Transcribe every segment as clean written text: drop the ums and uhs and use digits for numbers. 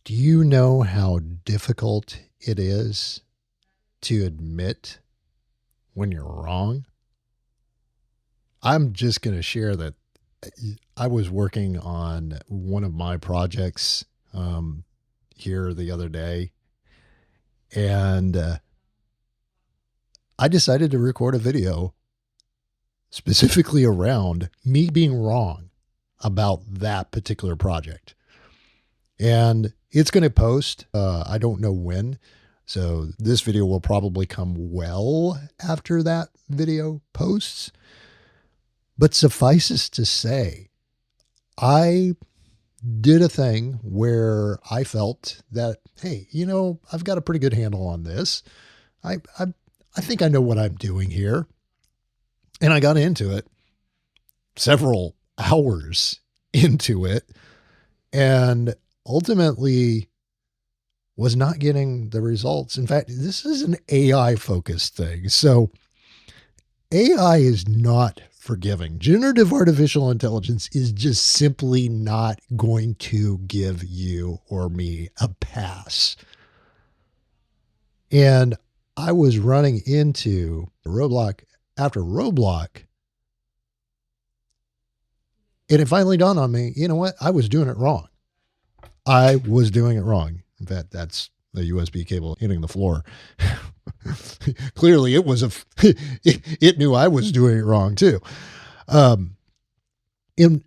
Do you know how difficult it is to admit when you're wrong? I'm just going to share that I was working on one of my projects um, here the other day, and I decided to record a video specifically around me being wrong about that particular project. And it's going to post, I don't know when. So this video will probably come well after that video posts. But suffices to say, I did a thing where I felt that, hey, I've got a pretty good handle on this. I think I know what I'm doing here. And I got into it several hours into it and ultimately was not getting the results. In fact, this is an AI focused thing. So AI is not forgiving. Generative artificial intelligence is just simply not going to give you or me a pass. And I was running into roadblock after roadblock. And it finally dawned on me, you know what? I was doing it wrong. I was doing it wrong. In fact, that's the USB cable hitting the floor. Clearly, it knew I was doing it wrong too. And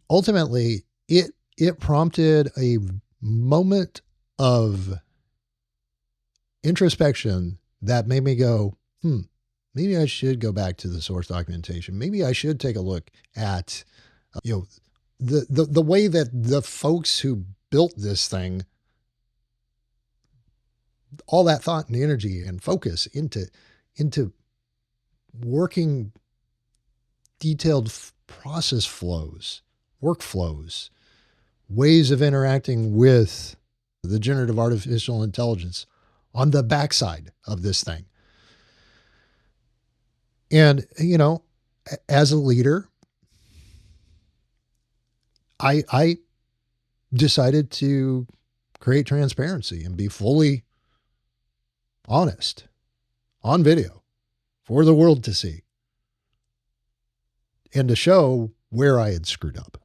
ultimately, it prompted a moment of introspection that made me go, maybe I should go back to the source documentation. Maybe I should take a look at, the way that the folks who built this thing, all that thought and energy and focus into working detailed process flows, workflows, ways of interacting with the generative artificial intelligence on the backside of this thing. And, as a leader, I decided to create transparency and be fully honest on video for the world to see and to show where I had screwed up.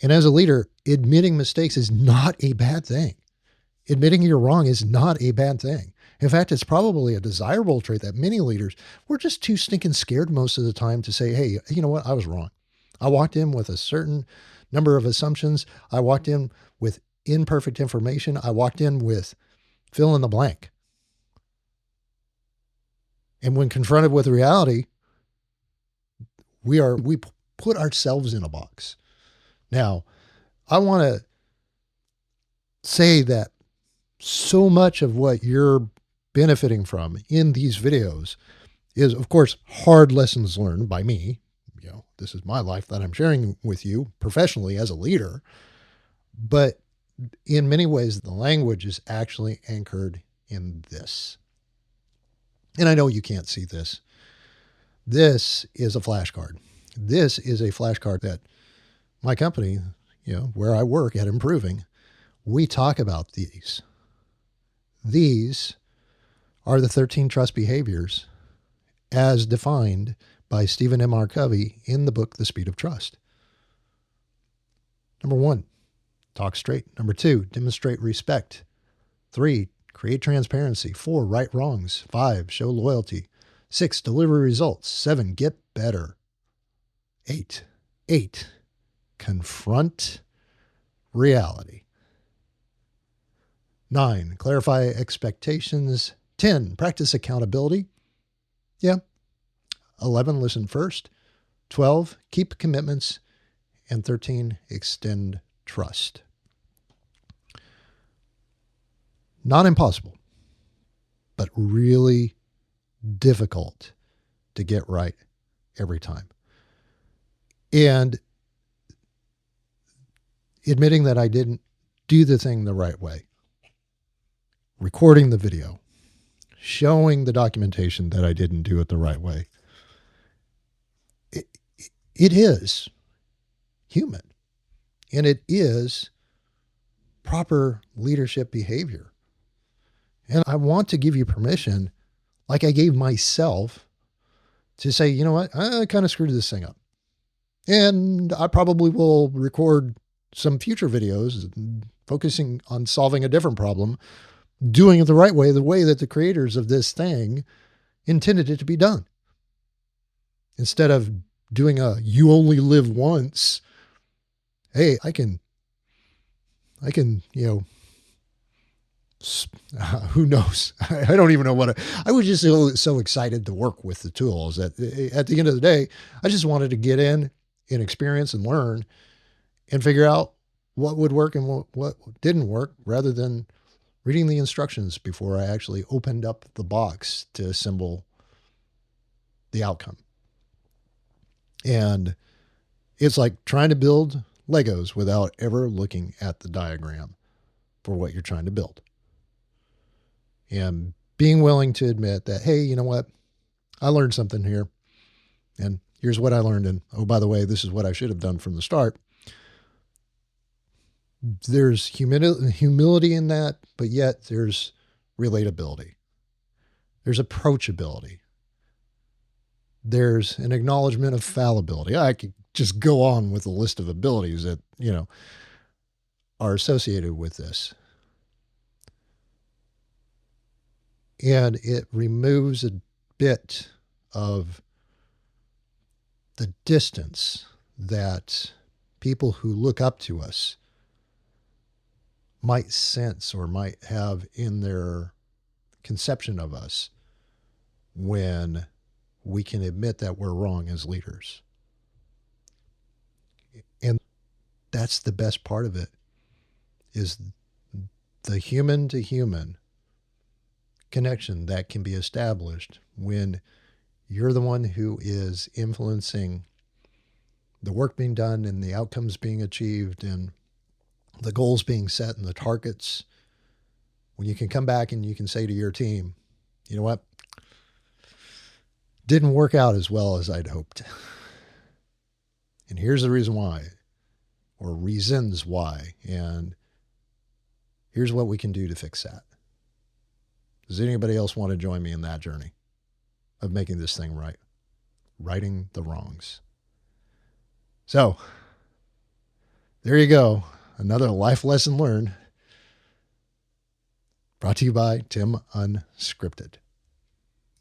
And as a leader, admitting mistakes is not a bad thing. Admitting you're wrong is not a bad thing. In fact, it's probably a desirable trait that many leaders, we're just too stinking scared most of the time to say, hey, you know what? I was wrong. I walked in with a certain number of assumptions. I walked in with imperfect information. I walked in with fill in the blank. And when confronted with reality, we put ourselves in a box. Now, I want to say that so much of what you're benefiting from in these videos is, of course, hard lessons learned by me. This is my life that I'm sharing with you professionally as a leader. But in many ways, the language is actually anchored in this. And I know you can't see this. This is a flashcard. This is a flashcard that my company, where I work at Improving, we talk about these. These are the 13 trust behaviors as defined by Stephen M. R. Covey in the book, The Speed of Trust. Number 1, talk straight. Number 2, demonstrate respect. 3, create transparency. 4, right wrongs. 5, show loyalty. 6, deliver results. 7, get better. 8, confront reality. 9, clarify expectations. 10, practice accountability. 11, listen first. 12, keep commitments. And 13, extend trust. Not impossible, but really difficult to get right every time. And admitting that I didn't do the thing the right way, recording the video, showing the documentation that I didn't do it the right way. It is human, and it is proper leadership behavior. And I want to give you permission, like I gave myself, to say, you know what, I kind of screwed this thing up. And I probably will record some future videos focusing on solving a different problem, doing it the right way, the way that the creators of this thing intended it to be done. Instead of doing a you only live once, hey, I can, who knows? I don't even know I was just so excited to work with the tools that at the end of the day, I just wanted to get in and experience and learn and figure out what would work and what didn't work, rather than reading the instructions before I actually opened up the box to assemble the outcome. And it's like trying to build Legos without ever looking at the diagram for what you're trying to build. And being willing to admit that, hey, you know what? I learned something here. And here's what I learned. And oh, by the way, this is what I should have done from the start. There's humility in that, but yet there's relatability. There's approachability. There's an acknowledgement of fallibility. I could just go on with a list of abilities that, are associated with this. And it removes a bit of the distance that people who look up to us might sense or might have in their conception of us when we can admit that we're wrong as leaders. And that's the best part of it, is the human to human connection that can be established when you're the one who is influencing the work being done and the outcomes being achieved and the goals being set and the targets. When you can come back and you can say to your team, you know what? Didn't work out as well as I'd hoped. And here's the reason why, or reasons why. And here's what we can do to fix that. Does anybody else want to join me in that journey of making this thing right? Righting the wrongs. So, there you go. Another life lesson learned. Brought to you by Tim Unscripted.